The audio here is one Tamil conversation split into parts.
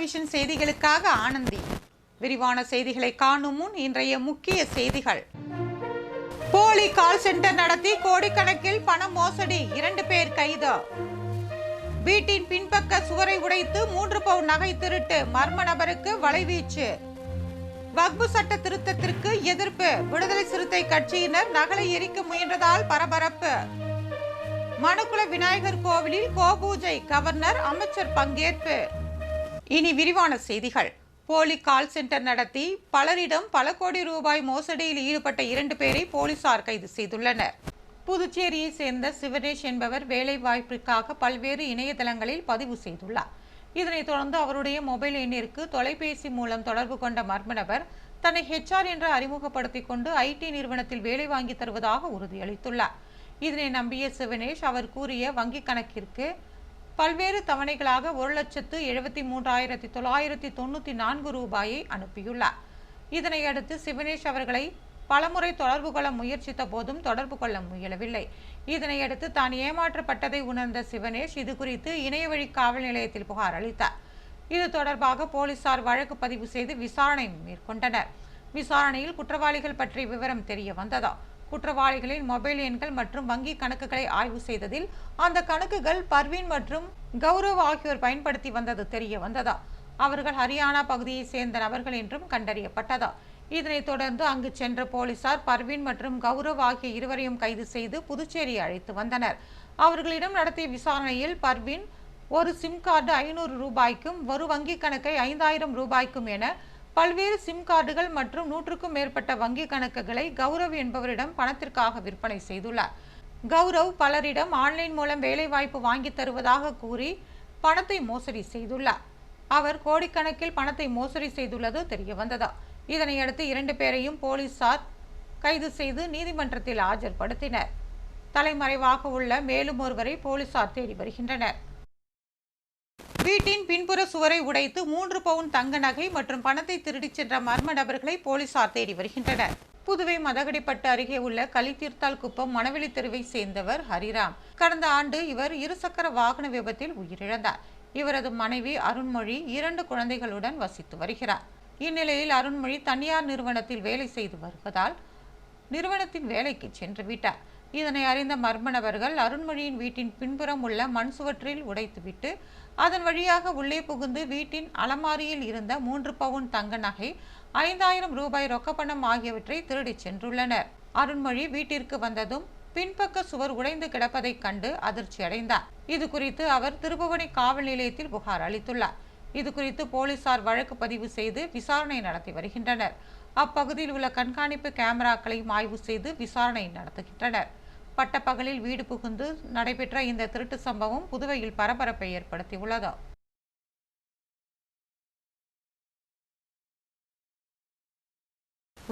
விஷன் செய்திகளுக்காக ஆனந்தி. விரிவான செய்திகளை காணும் முன் இன்றைய முக்கிய செய்திகள். போலி கால் சென்டர் நடத்தி கோடிக்கணக்கில் பண மோசடி, 2 பேர் கைது. வீட்டின் பின்பக்க சுவரை உடைத்து 3 பவுன் நகை திருட்டு, மர்ம நபருக்கு வலைவீச்சு. வக்பு சட்ட திருத்தத்திற்கு எதிர்ப்பு, விடுதலை சிறுத்தை கட்சியினர் நகலை எரிக்க முயன்றதால் பரபரப்பு. மணக்குள விநாயகர் கோவிலில் கோபூஜை, கவர்னர் அமைச்சர் பங்கேற்பு. இனி விரிவான செய்திகள். போலி கால் சென்டர் நடத்தி பலரிடம் பல கோடி ரூபாய் மோசடியில் ஈடுபட்ட 2 பேரை போலீசார் கைது செய்துள்ளனர். புதுச்சேரியை சேர்ந்த சிவனேஷ் என்பவர் வேலை வாய்ப்பிற்காக பல்வேறு இணையதளங்களில் பதிவு செய்துள்ளார். இதனைத் தொடர்ந்து அவருடைய மொபைல் எண்ணிற்கு தொலைபேசி மூலம் தொடர்பு கொண்ட மர்ம நபர் தன்னை HR என்று அறிமுகப்படுத்திக் கொண்டு IT நிறுவனத்தில் வேலை வாங்கி தருவதாக உறுதியளித்துள்ளார். இதனை நம்பிய சிவனேஷ் அவர் கூறிய வங்கிக் கணக்கிற்கு பல்வேறு தவணைகளாக 1,73,994 ரூபாயை அனுப்பியுள்ளார். இதனையடுத்து சிவனேஷ் அவர்களை பலமுறை தொடர்பு கொள்ள முயற்சித்த போதும் தொடர்பு கொள்ள முயலவில்லை. இதனையடுத்து தான் ஏமாற்றப்பட்டதை உணர்ந்த சிவனேஷ் இது குறித்து இணையவழி காவல் நிலையத்தில் புகார் அளித்தார். இது தொடர்பாக போலீசார் வழக்கு பதிவு செய்து விசாரணை மேற்கொண்டனர். விசாரணையில் குற்றவாளிகள் பற்றிய விவரம் தெரிய வந்ததா. குற்றவாளிகளின் மொபைல் எண்கள் மற்றும் வங்கி கணக்குகளை ஆய்வு செய்ததில் அந்த கணக்குகள் பர்வீன் மற்றும் கௌரவ் ஆகியோர் பயன்படுத்தி வந்தது தெரிய வந்ததா. அவர்கள் ஹரியானா பகுதியை சேர்ந்த நபர்கள் என்றும் கண்டறியப்பட்டதா. இதனைத் தொடர்ந்து அங்கு சென்ற போலீசார் பர்வீன் மற்றும் கௌரவ் ஆகிய இருவரையும் கைது செய்து புதுச்சேரி அழைத்து வந்தனர். அவர்களிடம் நடத்திய விசாரணையில் பர்வீன் ஒரு சிம் கார்டு 500 ரூபாய்க்கும் ஒரு வங்கி கணக்கை 5000 ரூபாய்க்கும் என பல்வேறு சிம் கார்டுகள் மற்றும் 100க்கும் மேற்பட்ட வங்கி கணக்குகளை கௌரவ் என்பவரிடம் பணத்திற்காக விற்பனை செய்துள்ளார். கௌரவ் பலரிடம் ஆன்லைன் மூலம் வேலைவாய்ப்பு வாங்கி தருவதாக கூறி பணத்தை மோசடி செய்துள்ளார். அவர் கோடிக்கணக்கில் பணத்தை மோசடி செய்துள்ளது தெரிய வந்ததா. இதனையடுத்து 2 பேரையும் போலீசார் கைது செய்து நீதிமன்றத்தில் ஆஜர்படுத்தினர். தலைமறைவாக உள்ள மேலும் ஒருவரை போலீசார் தேடி வருகின்றனர். வீட்டின் பின்புற சுவரை உடைத்து 3 பவுன் தங்க நகை மற்றும் பணத்தை திருடிச் சென்ற மர்ம நபர்களை போலீசார் தேடி வருகின்றனர். புதுவை மதகடிப்பட்டு அருகே உள்ள கலித்தீர்த்தால் குப்பம் மணவெளி தெருவை சேர்ந்தவர் ஹரிராம். கடந்த ஆண்டு இவர் இருசக்கர வாகன விபத்தில் உயிரிழந்தார். இவரது மனைவி அருண்மொழி 2 குழந்தைகளுடன் வசித்து வருகிறார். இந்நிலையில் அருண்மொழி தனியார் நிறுவனத்தில் வேலை செய்து வருவதால் நிறுவனத்தின் வேலைக்கு சென்று விட்டார். இதனை அறிந்த மர்ம நபர்கள் அருண்மொழியின் வீட்டின் பின்புறம் உள்ள மண் சுவற்றில் உடைத்துவிட்டு அதன் வழியாக உள்ளே புகுந்து வீட்டின் அலமாரியில் இருந்த 3 பவுன் தங்க நகை, 5000 ரூபாய் ரொக்கப்பணம் ஆகியவற்றை திருடிச் சென்றுள்ளனர். அருண்மொழி வீட்டிற்கு வந்ததும் பின்பக்க சுவர் உடைந்து கிடப்பதை கண்டு அதிர்ச்சி அடைந்தார். இது குறித்து அவர் திருபுவனை காவல் நிலையத்தில் புகார் அளித்துள்ளார். இது குறித்து போலீசார் வழக்கு பதிவு செய்து விசாரணை நடத்தி வருகின்றனர். அப்பகுதியில் உள்ள கண்காணிப்பு கேமராக்களையும் ஆய்வு செய்து விசாரணை நடத்துகின்றனர். பட்டப்பகலில் வீடு புகுந்து நடைபெற்ற இந்த திருட்டு சம்பவம் புதுவையில் பரபரப்பை ஏற்படுத்தியுள்ளது.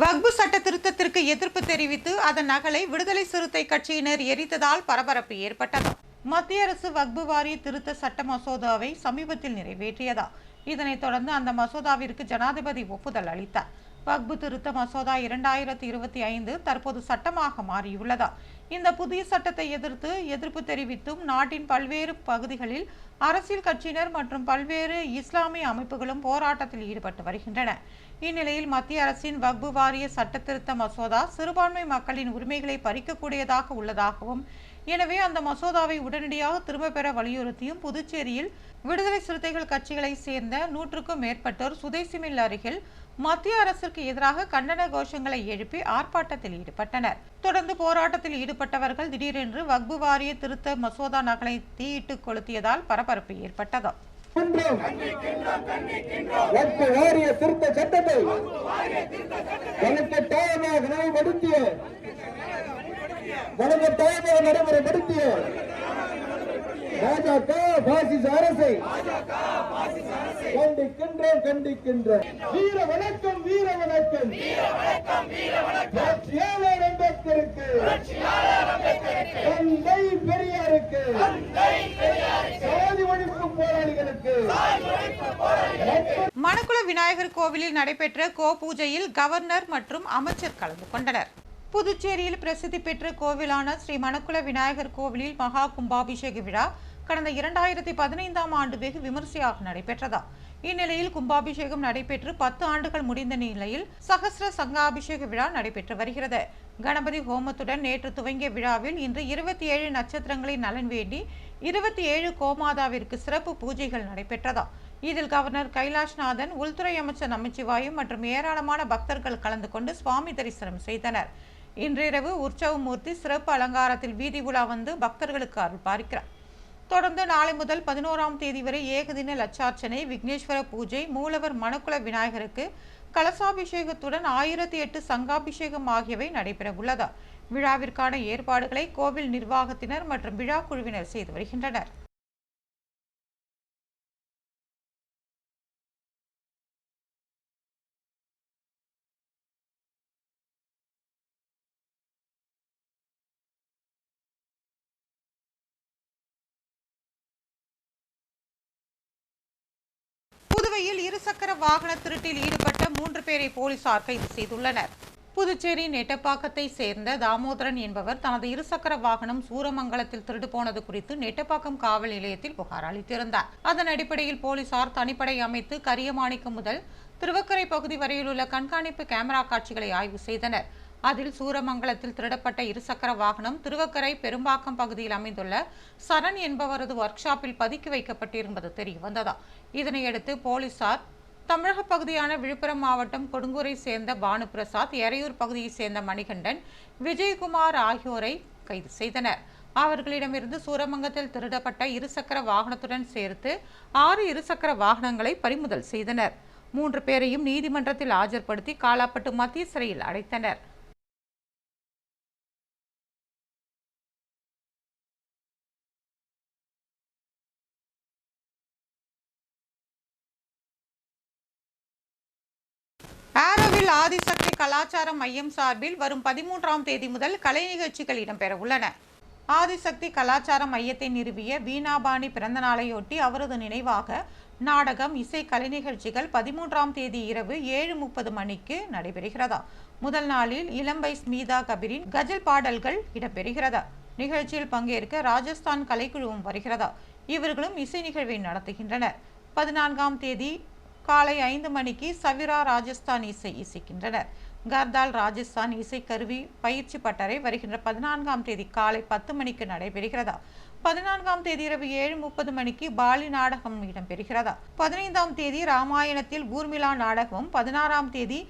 வக்பு சட்ட திருத்தத்திற்கு எதிர்ப்பு தெரிவித்து அதன் நகலை விடுதலை சிறுத்தை கட்சியினர் எரித்ததால் பரபரப்பு ஏற்பட்டது. மத்திய அரசு வக்பு வாரிய திருத்த சட்ட மசோதாவை சமீபத்தில் நிறைவேற்றியதா. இதனைத் தொடர்ந்து அந்த மசோதாவிற்கு ஜனாதிபதி ஒப்புதல் அளித்தார். வக்பு திருத்த மசோதா 2025 தற்போது சட்டமாக மாறியுள்ளதா. இந்த புதிய சட்டத்தை எதிர்ப்பு தெரிவித்தும் நாட்டின் பல்வேறு பகுதிகளில் அரசியல் கட்சியினர் மற்றும் பல்வேறு இஸ்லாமிய அமைப்புகளும் போராட்டத்தில் ஈடுபட்டு வருகின்றன. இந்நிலையில் மத்திய அரசின் வக்பு வாரிய சட்ட திருத்த மசோதா சிறுபான்மை மக்களின் உரிமைகளை பறிக்கக்கூடியதாக உள்ளதாகவும், எனவே அந்த மசோதாவை உடனடியாக திரும்ப பெற வலியுறுத்தியும் புதுச்சேரியில் விடுதலை சிறுத்தைகள் கட்சிகளை சேர்ந்த 100க்கும் மேற்பட்டோர் சுதேசி மில் அருகில் மத்திய அரசிற்கு எதிராக கண்டன கோஷங்களை எழுப்பி ஆர்ப்பாட்டத்தில் ஈடுபட்டனர். தொடர்ந்து போராட்டத்தில் ஈடுபட்டவர்கள் திடீரென்று வக்பு வாரிய திருத்த மசோதா நகலை தீயிட்டு கொளுத்தியதால் பரபரப்பு ஏற்பட்டது. வக்பு வாரிய திருத்த சட்டத்தை நடைமுறைப்படுத்திய பாஜக பாசிச அரசை கண்டிக்கின்றோம். வீர வணக்கம், வீர வணக்கம். புரட்சியாளர் அம்பேத்கருக்கு, தந்தை பெரியாருக்கு, சாதி ஒழிப்பு போராளிகளுக்கு. மணக்குள விநாயகர் கோவிலில் நடைபெற்ற கோபூஜையில் கவர்னர் மற்றும் அமைச்சர் கலந்து கொண்டனர். புதுச்சேரியில் பிரசித்தி பெற்ற கோவிலான ஸ்ரீ மணக்குள விநாயகர் கோவிலில் மகா கும்பாபிஷேக விழா கடந்த 2015ஆம் ஆண்டு வெகு விமர்சையாக நடைபெற்றதா. இந்நிலையில் கும்பாபிஷேகம் நடைபெற்று 10 ஆண்டுகள் முடிந்த நிலையில் சகஸ்ர சங்காபிஷேக விழா நடைபெற்று வருகிறது. கணபதி ஹோமத்துடன் நேற்று துவங்கிய விழாவில் இன்று 27 நட்சத்திரங்களின் நலன் வேண்டி 27 கோமாதாவிற்கு சிறப்பு பூஜைகள் நடைபெற்றதா. இதில் கவர்னர் கைலாஷ்நாதன், உள்துறை அமைச்சர் நமச்சிவாயு மற்றும் ஏராளமான பக்தர்கள் கலந்து கொண்டு சுவாமி தரிசனம் செய்தனர். இன்றிரவு உற்சவமூர்த்தி சிறப்பு அலங்காரத்தில் வீதி உலா வந்து பக்தர்களுக்கு அருள் பார்க்கிறார். தொடர்ந்து நாளை முதல் 11ஆம் தேதி வரை ஏகதின லட்சார்ச்சனை, விக்னேஸ்வர பூஜை, மூலவர் மணக்குள விநாயகருக்கு கலசாபிஷேகத்துடன் 1008 சங்காபிஷேகம் ஆகியவை நடைபெற உள்ளதா. விழாவிற்கான ஏற்பாடுகளை கோவில் நிர்வாகத்தினர் மற்றும் விழா குழுவினர் செய்து வருகின்றனர். புதுவையில் இருசக்கர வாகன திருட்டில் ஈடுபட்ட 3 பேரை போலீசார் கைது செய்துள்ளனர். புதுச்சேரி நெட்டப்பாக்கத்தை சேர்ந்த தாமோதரன் என்பவர் தனது இருசக்கர வாகனம் சூரமங்கலத்தில் திருடு போனது குறித்து நெட்டப்பாக்கம் காவல் நிலையத்தில் புகார் அளித்திருந்தார். அதன் அடிப்படையில் போலீசார் தனிப்படை அமைத்து கரியமாணிக்கம் முதல் திருவக்கரை பகுதி வரையிலுள்ள கண்காணிப்பு கேமரா காட்சிகளை ஆய்வு செய்தனர். அதில் சூரமங்கலத்தில் திருடப்பட்ட இருசக்கர வாகனம் திருவக்கரை பெரும்பாக்கம் பகுதியில் அமைந்துள்ள சரண் என்பவரது ஒர்க் ஷாப்பில் பதுக்கி வைக்கப்பட்டிருப்பது தெரியவந்ததா. இதனையடுத்து போலீசார் தமிழக பகுதியான விழுப்புரம் மாவட்டம் கொடுங்கூரை சேர்ந்த பானுபிரசாத், எறையூர் பகுதியை சேர்ந்த மணிகண்டன், விஜயகுமார் ஆகியோரை கைது செய்தனர். அவர்களிடமிருந்து சூரமங்கலத்தில் திருடப்பட்ட இருசக்கர வாகனத்துடன் சேர்த்து 6 இருசக்கர வாகனங்களை பறிமுதல் செய்தனர். 3 பேரையும் நீதிமன்றத்தில் ஆஜர்படுத்தி காலாப்பட்டு மத்திய சிறையில் அடைத்தனர். ஆரோவில் ஆதிசக்தி கலாச்சார மையம் சார்பில் வரும் 13ஆம் தேதி முதல் கலை நிகழ்ச்சிகள் இடம்பெற உள்ளன. ஆதிசக்தி கலாச்சார மையத்தை நிறுவிய வீணாபாணி பிறந்த நாளையொட்டி அவரது நினைவாக நாடகம், இசை, கலை நிகழ்ச்சிகள் 13ஆம் தேதி இரவு 7:30 மணிக்கு நடைபெறுகிறதா. முதல் நாளில் இளம்பை ஸ்மிதா கபீரின் கஜல் பாடல்கள் இடம்பெறுகிறதா. நிகழ்ச்சியில் பங்கேற்க ராஜஸ்தான் கலைக்குழுவும் வருகிறதா. இவர்களும் இசை நிகழ்வை நடத்துகின்றனர். 14ஆம் தேதி காலை 5 மணிக்கு சவிரா ராஜஸ்தான் இசை இசைக்கின்றனர். கர்தால் ராஜஸ்தான் இசை கருவி பயிற்சி பட்டறை வருகின்ற 14ஆம் தேதி காலை 10 மணிக்கு நடைபெறுகிறதா. 14ஆம் தேதி இரவு 7:30 மணிக்கு பாலி நாடகம் இடம்பெறுகிறதா. 15ஆம் தேதி ராமாயணத்தில் ஊர்மிளா நாடகமும், 16ஆம் தேதி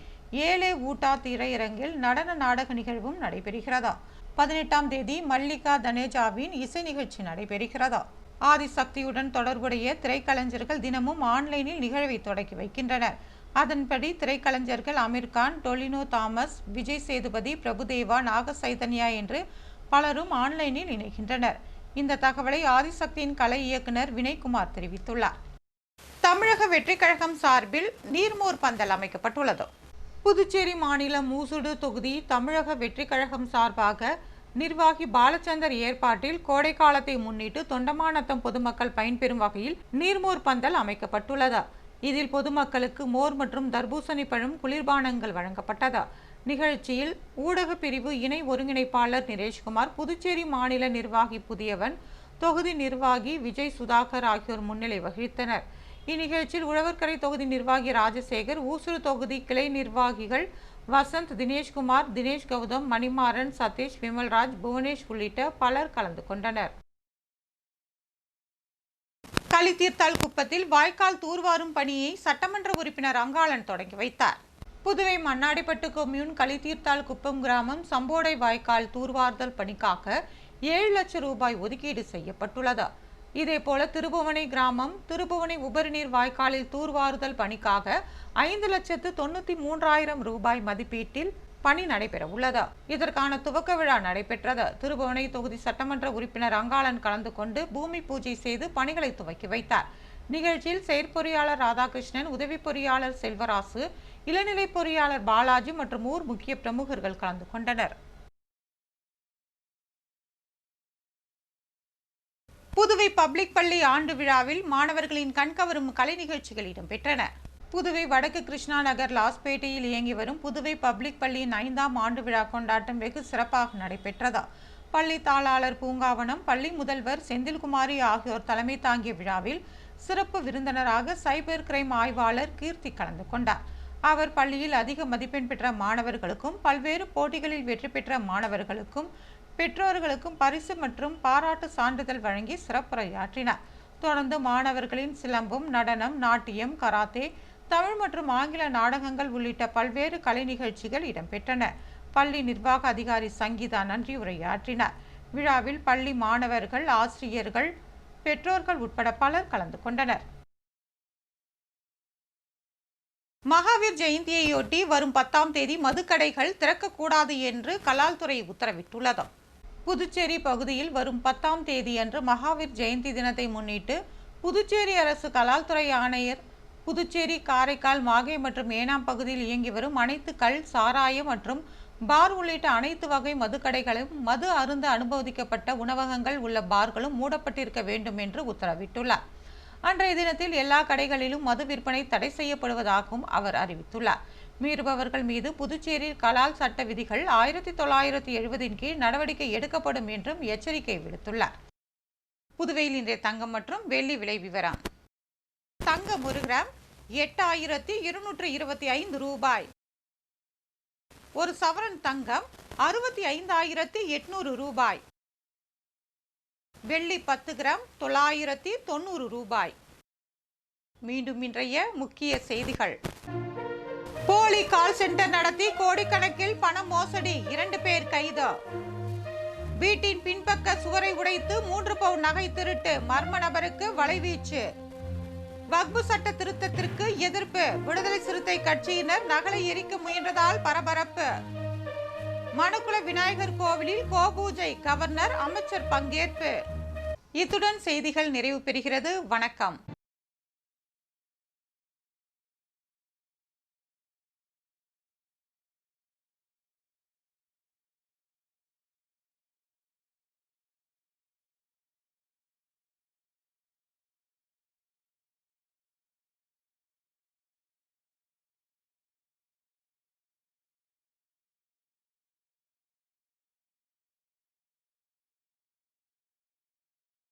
ஏலே ஊட்டா திரையரங்கில் நடன நாடக நிகழ்வும் நடைபெறுகிறதா. 18ஆம் தேதி மல்லிகா தனேஜாவின் இசை நிகழ்ச்சி நடைபெறுகிறதா. ஆதிசக்தியுடன் தொடர்புடைய திரைக்கலைஞர்கள் தினமும் ஆன்லைனில் நிகழ்வை தொடக்கி வைக்கின்றனர். அதன்படி திரைக்கலைஞர்கள் அமீர்கான், டொலினோ தாமஸ், விஜய் சேதுபதி, பிரபுதேவா, நாக சைதன்யா என்று பலரும் ஆன்லைனில் இணைகின்றனர். இந்த தகவலை ஆதிசக்தியின் கலை இயக்குனர் வினய்குமார் தெரிவித்துள்ளார். தமிழக வெற்றி கழகம் சார்பில் நீர்மோர் பந்தல் அமைக்கப்பட்டுள்ளது. புதுச்சேரி மாநிலம் மூசுடு தொகுதி தமிழக வெற்றி கழகம் சார்பாக நிர்வாகி பாலச்சந்தர் ஏற்பாட்டில் கோடை காலத்தை முன்னிட்டு தொண்டமாநத்தம் பொதுமக்கள் பயன்பெறும் வகையில் நீர்மோர் பந்தல் அமைக்கப்பட்டுள்ளது. இதில் பொதுமக்களுக்கு மோர் மற்றும் தர்பூசணி பழம் குளிர்பானங்கள் வழங்கப்பட்டது. நிகழ்ச்சியில் ஊடக பிரிவு இணை ஒருங்கிணைப்பாளர் நிரேஷ்குமார், புதுச்சேரி மாநில நிர்வாகி புதியவன், தொகுதி நிர்வாகி விஜய் சுதாகர் ஆகியோர் முன்னிலை வகித்தனர். இந்நிகழ்ச்சியில் உழவர்கரை தொகுதி நிர்வாகி ராஜசேகர், ஊசுடு தொகுதி கிளை நிர்வாகிகள் வசந்த், தினேஷ்குமார், தினேஷ் கௌதம், மணிமாறன், சதீஷ், விமல்ராஜ், புவனேஷ் உள்ளிட்ட பலர் கலந்து கொண்டனர். களித்தீர்த்தால் குப்பத்தில் வாய்க்கால் தூர்வாரும் பணியை சட்டமன்ற உறுப்பினர் அங்காளன் தொடங்கி வைத்தார். புதுவை மண்ணாடிப்பட்டு கொம்யூன் களித்தீர்த்தால் குப்பம் கிராமம் சம்போடை வாய்க்கால் தூர்வார்தல் பணிக்காக 7 லட்சம் ரூபாய் ஒதுக்கீடு செய்யப்பட்டுள்ளது. இதேபோல திருபுவனை கிராமம் திருபுவனை உபரிநீர் வாய்க்காலில் தூர்வாறுதல் பணிக்காக 5,93,000 ரூபாய் மதிப்பீட்டில் பணி நடைபெற உள்ளது. இதற்கான துவக்க விழா நடைபெற்றது. திருபுவனை தொகுதி சட்டமன்ற உறுப்பினர் அங்காளன் கலந்து கொண்டு பூமி பூஜை செய்து பணிகளை துவக்கி வைத்தார். நிகழ்ச்சியில் செயற்பொறியாளர் ராதாகிருஷ்ணன், உதவி பொறியாளர் செல்வராசு, இளநிலை பொறியாளர் பாலாஜி மற்றும் ஊர் முக்கிய பிரமுகர்கள் கலந்து கொண்டனர். புதுவை பப்ளிக் பள்ளி ஆண்டு விழாவில் மாணவர்களின் கண்கவரும் கலை நிகழ்ச்சிகள் இடம்பெற்றன. புதுவை வடக்கு கிருஷ்ணா நகர் லாஸ்பேட்டையில் இயங்கி வரும் புதுவை பப்ளிக் பள்ளியின் 5ஆம் ஆண்டு விழா கொண்டாட்டம் வெகு சிறப்பாக நடைபெற்றது. பள்ளி தாளாளர் பூங்காவனம், பள்ளி முதல்வர் செந்தில்குமாரி ஆகியோர் தலைமை தாங்கிய விழாவில் சிறப்பு விருந்தினராக சைபர் கிரைம் ஆய்வாளர் கீர்த்தி கலந்து கொண்டார். அவர் பள்ளியில் அதிக மதிப்பெண் பெற்ற மாணவர்களுக்கும் பல்வேறு போட்டிகளில் வெற்றி பெற்ற மாணவர்களுக்கும் பெற்றோர்களுக்கும் பரிசு மற்றும் பாராட்டு சான்றிதழ் வழங்கி சிறப்புரையாற்றினார். தொடர்ந்து மாணவர்களின் சிலம்பம், நடனம், நாட்டியம், கராத்தே, தமிழ் மற்றும் ஆங்கில நாடகங்கள் உள்ளிட்ட பல்வேறு கலை நிகழ்ச்சிகள் இடம்பெற்றன. பள்ளி நிர்வாக அதிகாரி சங்கீதா நன்றி உரையாற்றினார். விழாவில் பள்ளி மாணவர்கள், ஆசிரியர்கள், பெற்றோர்கள் உட்பட பலர் கலந்து கொண்டனர். மகாவீர் ஜெயந்தியையொட்டி வரும் 10ஆம் தேதி மதுக்கடைகள் திறக்கக்கூடாது என்று கலால்துறை உத்தரவிட்டுள்ளது. புதுச்சேரி பகுதியில் வரும் 10ஆம் தேதியன்று மகாவீர் ஜெயந்தி தினத்தை முன்னிட்டு புதுச்சேரி அரசு கலால்துறை ஆணையர் புதுச்சேரி, காரைக்கால், மாகே மற்றும் ஏனாம் பகுதியில் இயங்கி வரும் அனைத்து கள், சாராயம் மற்றும் பார் உள்ளிட்ட அனைத்து வகை மதுக்கடைகளும், மது அருந்த அனுமதிக்கப்பட்ட உணவகங்கள் உள்ள பார்களும் மூடப்பட்டிருக்க வேண்டும் என்று உத்தரவிட்டுள்ளார். அன்றைய தினத்தில் எல்லா கடைகளிலும் மது விற்பனை தடை செய்யப்படுவதாகவும் அவர் அறிவித்துள்ளார். மீறுபவர்கள் மீது புதுச்சேரி கலால் சட்ட விதிகள் 1970 கீழ் நடவடிக்கை எடுக்கப்படும் என்றும் எச்சரிக்கை விடுத்துள்ளார். புதுவையில் இன்றைய தங்கம் மற்றும் வெள்ளி விலை விவரம். தங்கம் 1 கிராம் 8225 ரூபாய். ஒரு சவரன் தங்கம் 65,800 ரூபாய். வெள்ளி 10 கிராம் 990 ரூபாய். மீண்டும் இன்றைய முக்கிய செய்திகள். போலி கால் சென்டர் நடத்தி கோடிக்கணக்கில் பண மோசடி, 2 பேர் கைது. வீட்டின் பின்பக்க சுவரை உடைத்து 3 பவுன் நகை திருட்டு, மர்ம நபருக்கு வலைவீச்சு. வக்பு சட்ட திருத்தத்திற்கு எதிர்ப்பு, விடுதலை சிறுத்தை கட்சியினர் நகலை எரிக்க முயன்றதால் பரபரப்பு. மனுக்குள விநாயகர் கோவிலில் கோபூஜை, கவர்னர், அமைச்சர் பங்கேற்பு. இத்துடன் செய்திகள் நிறைவு பெறுகிறது. வணக்கம்.